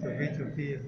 to B to B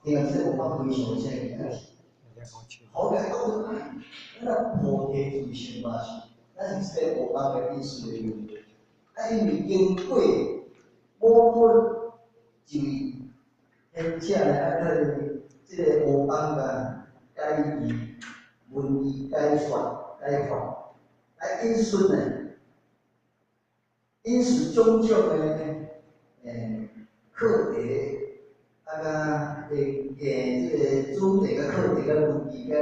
应该是我帮推崇现在好嘅都那菩提自性嘛是，咱是说我帮嘅意思嚟用。因为经过某就现者咧，即个我帮嘅解义、文义、解说、解法，因顺呢，因是种种嘅课题。即个主题个课题个问题个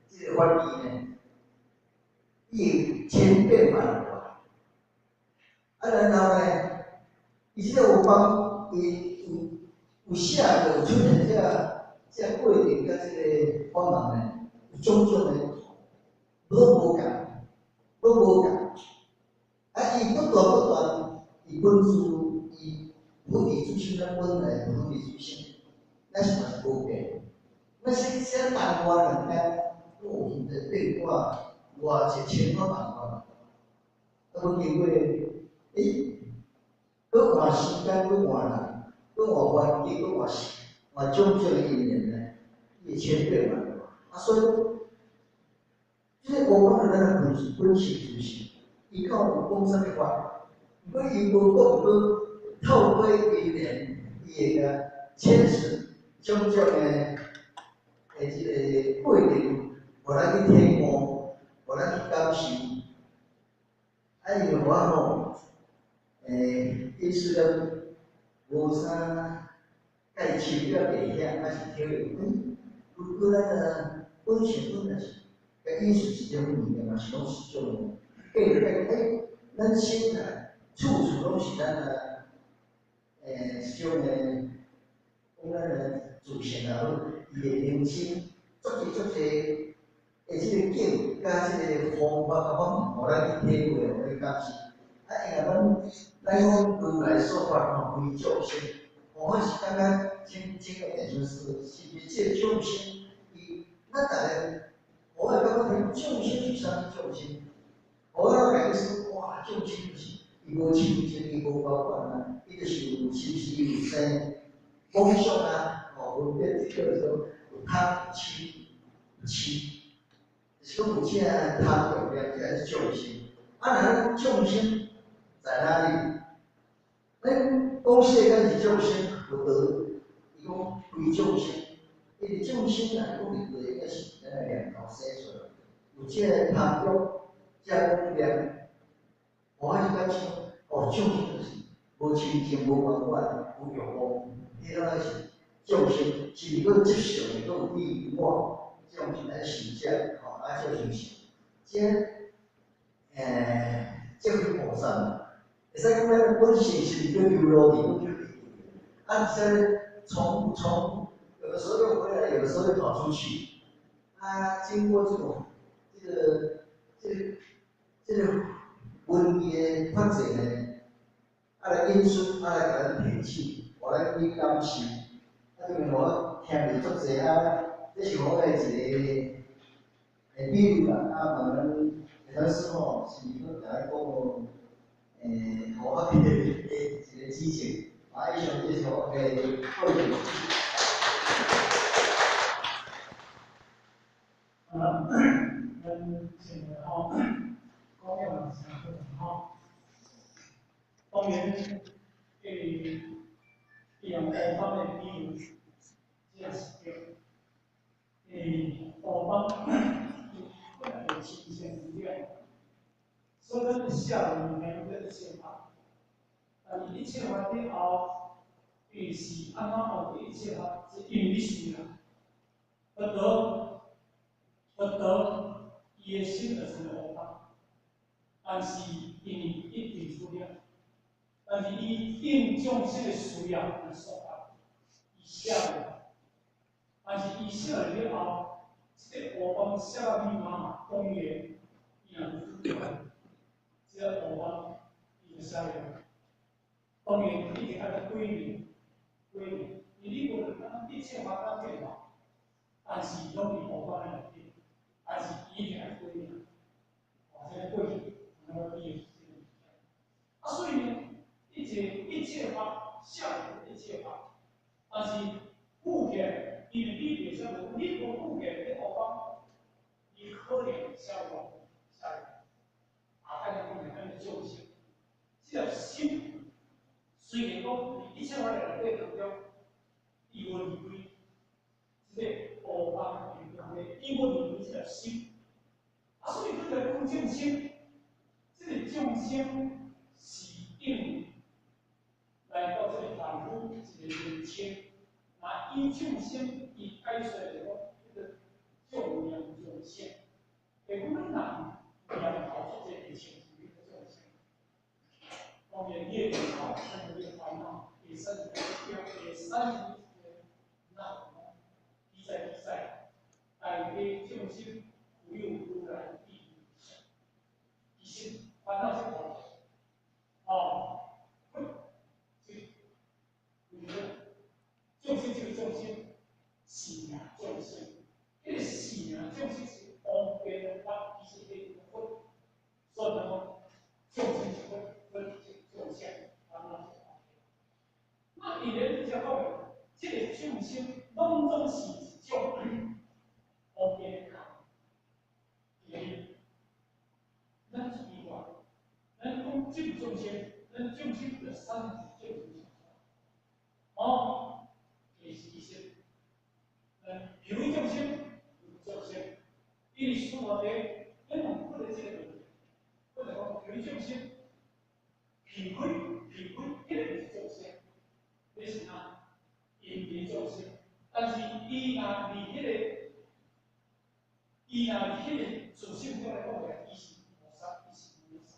即个翻译呢，伊千变万化。然后呢，伊即个有帮有写个出现这过程甲即个方案呢，有种种的无共，伊不断，伊本书伊菩提自性的本来菩提自性。那是嘛是无变，那些相当多人呢，不停的对话，我是千多万个，那么因为，搁换时间，搁换人，搁换环境，搁换种种的因缘呢，也千变万化。所以，就是我们的本性自性，依靠有讲什么法，如果伊无讲过透过因缘，伊个牵涉。种种的即个过程，互咱去体悟，互咱去感受。因为我吼，意思讲无啥介深了袂晓，还是体会。咱个本性本来是，甲意思是种物件嘛，是拢是种。咱心啊，处处拢是咱个，即种的。讲咱个自信啊，伊个人生足济，即个境加即个方法啊，互咱去体会，互咱感受。因为咱讲如来说法吼，非众生，我是感觉真个艺术是不是即个众生？咱大家，我会感觉众生是啥众生？我感觉是哇，众生就是伊无亲情，伊无包管啊，伊就是有亲是有生。梦想啊，我们叫做贪痴，是讲有这贪有两个是众生。咱众生在哪里？咱讲世间是众生，有道，伊讲归众生，因为众生啊，讲是对，那是咱两头生出来，有这贪欲，这讲量，我是感想，众生就是无亲情、无关管、无欲望。迄种是众生，是个接受的，个有利我，这种是咱实相，做成是，这位菩萨，会使讲咱本性是个流落的，从有的时候又回来，有的时候又跑出去，经过这个文艺的发展呢，来因素，来甲咱提起。互咱去感受，因为我听着足济这是我的一个比喻啦。问咱有当时吼，是要甲咱讲互我一个支持，以上这是我的报告。现在吼，讲了很好。当然，用欧方的比喻，这也是对。欧方本来就新鲜资料，所以咱下里面的一切法，但是一切法以后，是安怎学的一切法是因为你需要，不得伊的心就成了欧方，但是因为一定资料。但是伊应众生的需要来说法，伊写的，但是伊写了了后，这个学方写到密码当然伊也不出来，这个学方伊就写了，当然伊就爱个规律，你无论咱一切法咱变化，但是拢是学方的内底，但是伊就爱规律，这个规律，那么伊。所以呢，一切法，下的一切法，但是附件，因为你别说你不附件的地方，你可能效果下来，大家可能很休息。只要心，虽然讲一切法的内当中，伊无离开，这个学法的伊无离开这个心，所以这个讲众生，这个众生是应。来到这里反复一个人称，那以众生以解出来的这个众量众生，给我们人要逃出这个情绪的众生，方面业力好，生活的烦恼，也生活也生活那比赛，但给众生不用污染地一心烦恼是好的，哦。众生这个众生，信仰众生，这个信仰众生是方便的话，其实可以分，所以呢，众生就会分众生，那伊咧就讲，这个众生拢总是一种方便的卡，因为咱是以外，咱讲这个众生，咱众生的三种众生，哦。一些，有众生，有众生，因为说话的，咱们不能这个问题，或者讲有众生，脾亏，一定是众生，为什么？因为众生，但是伊若离自性中来讲的，伊是菩萨，伊是菩萨，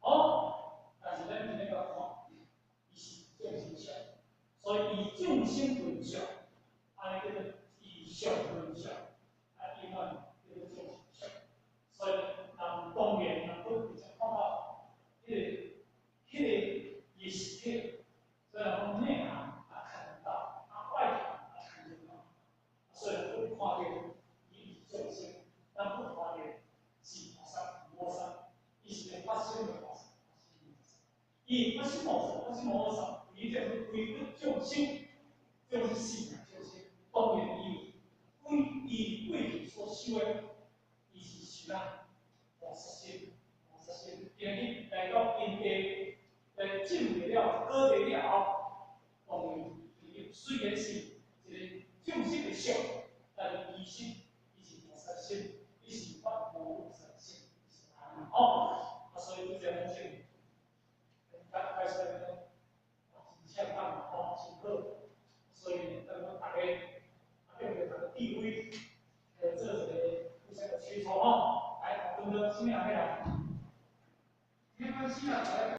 好，但是咱那个看，伊是众生相。所以以众生为相，按这个以相为相，另外这个众生相。所以，当然，不比较看到也是体，所以从内涵看得到，外涵看得到。所以不跨越以众生，但不跨越是菩萨，伊是发生的菩萨，伊发生菩萨。伊这是规律众生，就是信仰众生。当然，伊为你所修的，伊是修啊，菩萨心，因为来到因地，进入了高地了后，当然，虽然是一个众生的相，但是伊是菩萨心，伊是发菩萨心，哦，所以这个东西，开始呢。相当好，深刻，所以咱们大家对这个地位，这个互相的切磋哦，来，我们的新两位啊，没关系啊。